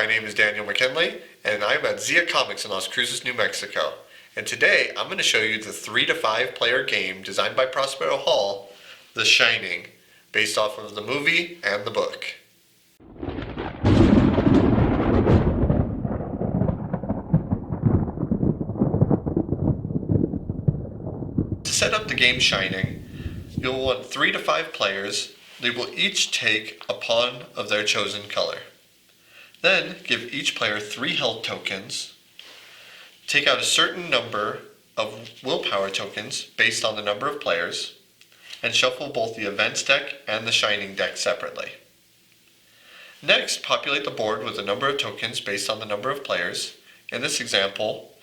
my name is Daniel McKinley, and I'm at Zia Comics in Las Cruces, New Mexico. And today, I'm going to show you the 3 to 5 player game designed by Prospero Hall, The Shining, based off of the movie and the book. To set up the game Shining, you'll want 3 to 5 players. They will each take a pawn of their chosen color. Then give each player 3 health tokens. Take out a certain number of willpower tokens based on the number of players, and shuffle both the events deck and the Shining deck separately. Next, populate the board with a number of tokens based on the number of players. In this example,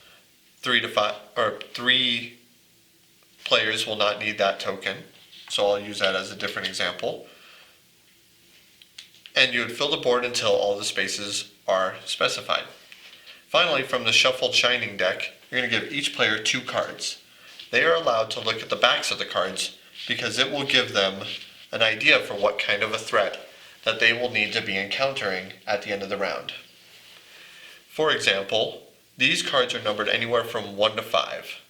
3 players will not need that token, so I'll use that as a different example. And you would fill the board until all the spaces are specified. Finally, from the shuffled Shining deck, you're going to give each player 2 cards. They are allowed to look at the backs of the cards because it will give them an idea for what kind of a threat that they will need to be encountering at the end of the round. For example, these cards are numbered anywhere from 1 to 5.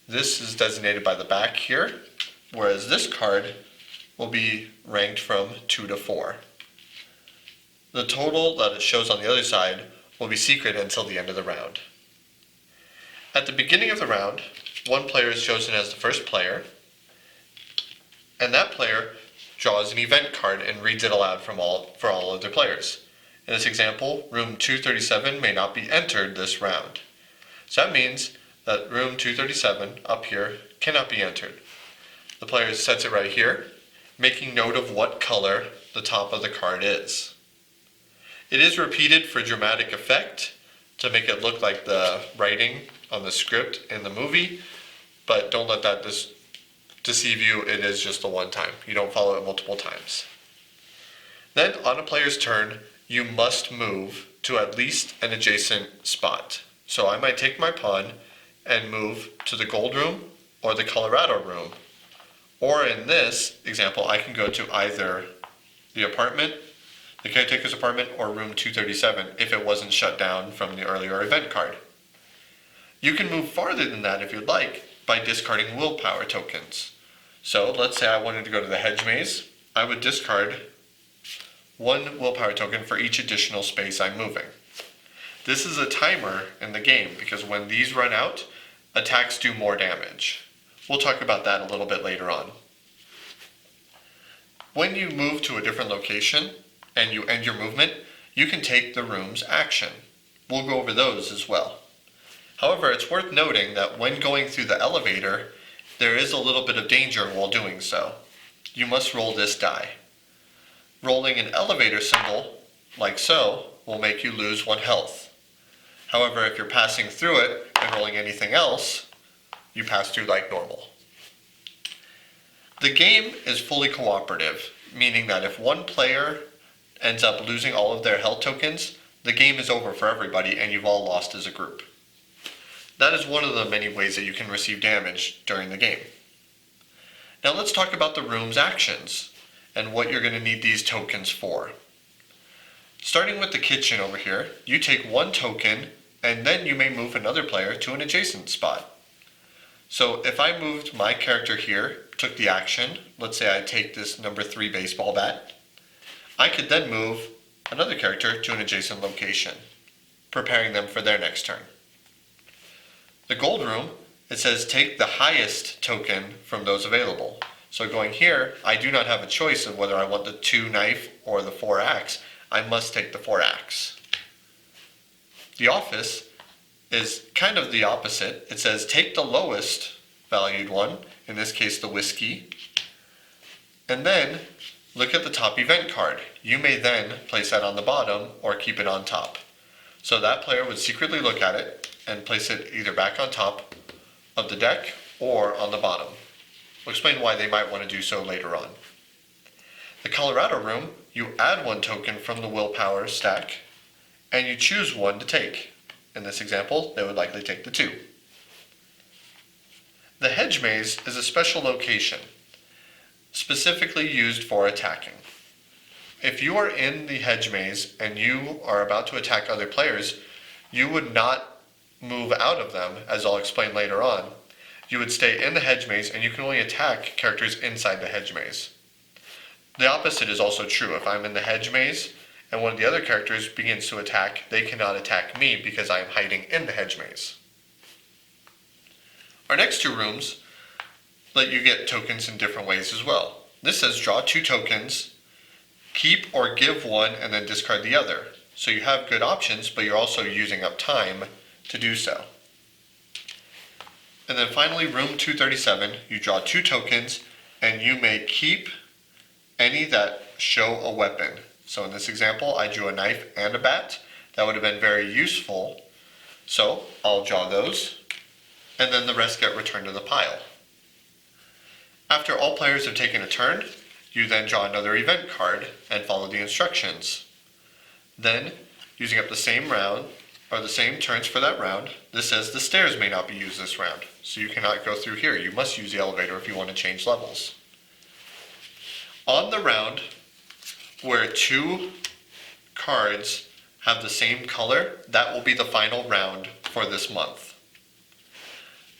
This is designated by the back here, whereas this card will be ranked from 2 to 4. The total that it shows on the other side will be secret until the end of the round. At the beginning of the round, one player is chosen as the first player, and that player draws an event card and reads it aloud for all other players. In this example, room 237 may not be entered this round. So that means that room 237 up here cannot be entered. The player sets it right here, making note of what color the top of the card is. It is repeated for dramatic effect to make it look like the writing on the script in the movie, but don't let that deceive you. It is just the one time. You don't follow it multiple times. Then on a player's turn, you must move to at least an adjacent spot. So I might take my pawn and move to the gold room or the Colorado room. Or in this example, I can go to either the apartment, the caretaker's apartment, or room 237 if it wasn't shut down from the earlier event card. You can move farther than that if you'd like by discarding willpower tokens. So let's say I wanted to go to the Hedge Maze. I would discard 1 willpower token for each additional space I'm moving. This is a timer in the game because when these run out, attacks do more damage. We'll talk about that a little bit later on. When you move to a different location and you end your movement, you can take the room's action. We'll go over those as well. However, it's worth noting that when going through the elevator, there is a little bit of danger while doing so. You must roll this die. Rolling an elevator symbol, like so, will make you lose 1 health. However, if you're passing through it and rolling anything else, you pass through like normal. The game is fully cooperative, meaning that if one player ends up losing all of their health tokens, the game is over for everybody and you've all lost as a group. That is one of the many ways that you can receive damage during the game. Now let's talk about the room's actions and what you're going to need these tokens for. Starting with the kitchen over here, you take 1 token and then you may move another player to an adjacent spot. So if I moved my character here, took the action, let's say I take this number 3 baseball bat, I could then move another character to an adjacent location, preparing them for their next turn. The gold room, it says take the highest token from those available. So going here, I do not have a choice of whether I want the 2 knife or the 4 axe. I must take the 4 axe. The office is kind of the opposite. It says take the lowest valued one, in this case the whiskey, and then look at the top event card. You may then place that on the bottom or keep it on top. So that player would secretly look at it and place it either back on top of the deck or on the bottom. We'll explain why they might want to do so later on. The Colorado room, you add 1 token from the willpower stack and you choose 1 to take. In this example, they would likely take the 2. The Hedge Maze is a special location, specifically used for attacking. If you are in the hedge maze and you are about to attack other players, you would not move out of them, as I'll explain later on. You would stay in the hedge maze and you can only attack characters inside the hedge maze. The opposite is also true. If I'm in the hedge maze and one of the other characters begins to attack, they cannot attack me because I am hiding in the hedge maze. Our next two rooms let you get tokens in different ways as well. This says draw 2 tokens, keep or give one, and then discard the other. So you have good options, but you're also using up time to do so. And then finally, room 237, you draw 2 tokens, and you may keep any that show a weapon. So in this example, I drew a knife and a bat. That would have been very useful. So I'll draw those, and then the rest get returned to the pile. After all players have taken a turn, you then draw another event card and follow the instructions. Then, using up the same round, or the same turns for that round, this says the stairs may not be used this round, so you cannot go through here. You must use the elevator if you want to change levels. On the round, where 2 cards have the same color, that will be the final round for this month.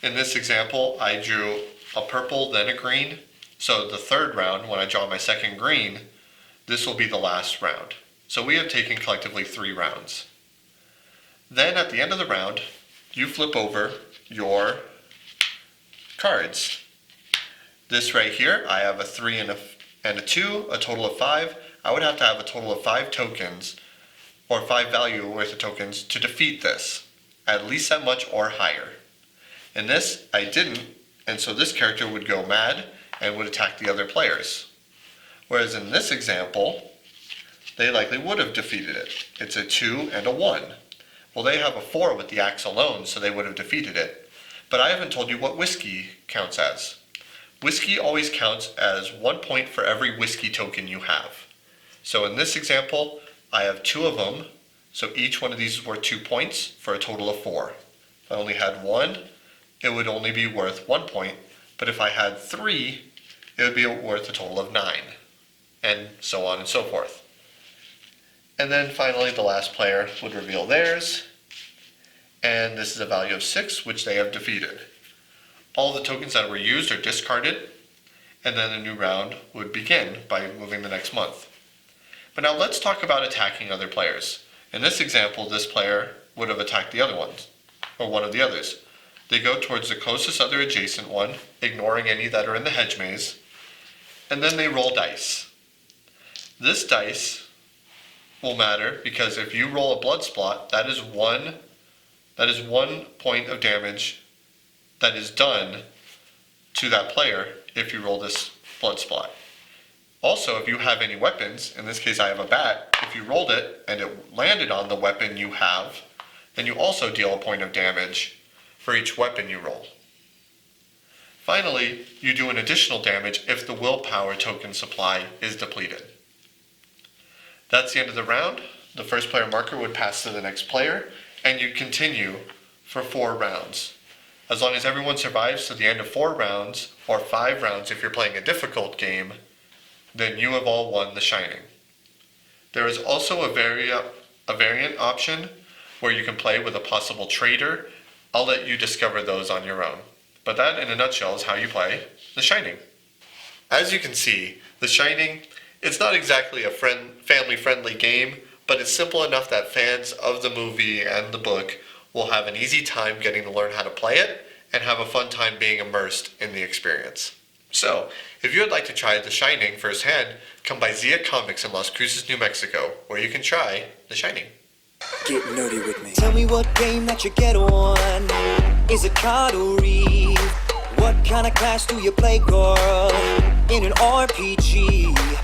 In this example, I drew a purple, then a green. So the third round, when I draw my second green, this will be the last round. So we have taken collectively 3 rounds. Then at the end of the round, you flip over your cards. This right here, I have a 3 and a 2, a total of 5. I would have to have a total of 5 tokens, or 5 value worth of tokens, to defeat this. At least that much or higher. In this, I didn't, and so this character would go mad and would attack the other players. Whereas in this example, they likely would have defeated it. It's a 2 and a 1. Well, they have a 4 with the axe alone, so they would have defeated it. But I haven't told you what whiskey counts as. Whiskey always counts as 1 point for every whiskey token you have. So in this example, I have 2 of them, so each one of these is worth 2 points for a total of 4. If I only had 1, it would only be worth 1 point, but if I had 3, it would be worth a total of 9, and so on and so forth. And then finally, the last player would reveal theirs, and this is a value of 6, which they have defeated. All the tokens that were used are discarded, and then a new round would begin by moving the next month. But now let's talk about attacking other players. In this example, this player would have attacked the other ones, or one of the others. They go towards the closest other adjacent one, ignoring any that are in the hedge maze, and then they roll dice. This dice will matter because if you roll a blood spot, that is one point of damage that is done to that player if you roll this blood spot. Also, if you have any weapons, in this case I have a bat, if you rolled it and it landed on the weapon you have, then you also deal a point of damage for each weapon you roll. Finally, you do an additional damage if the willpower token supply is depleted. That's the end of the round. The first player marker would pass to the next player, and you continue for 4 rounds. As long as everyone survives to the end of 4 rounds, or 5 rounds if you're playing a difficult game, then you have all won the Shining. There is also a variant option where you can play with a possible traitor. I'll let you discover those on your own. But that, in a nutshell, is how you play The Shining. As you can see, The Shining, it's not exactly a family-friendly game, but it's simple enough that fans of the movie and the book will have an easy time getting to learn how to play it and have a fun time being immersed in the experience. So, if you would like to try The Shining firsthand, come by Zia Comics in Las Cruces, New Mexico, where you can try The Shining. Get nerdy with me. Tell me what game that you get on. Is it card or read? What kind of class do you play, girl? In an RPG.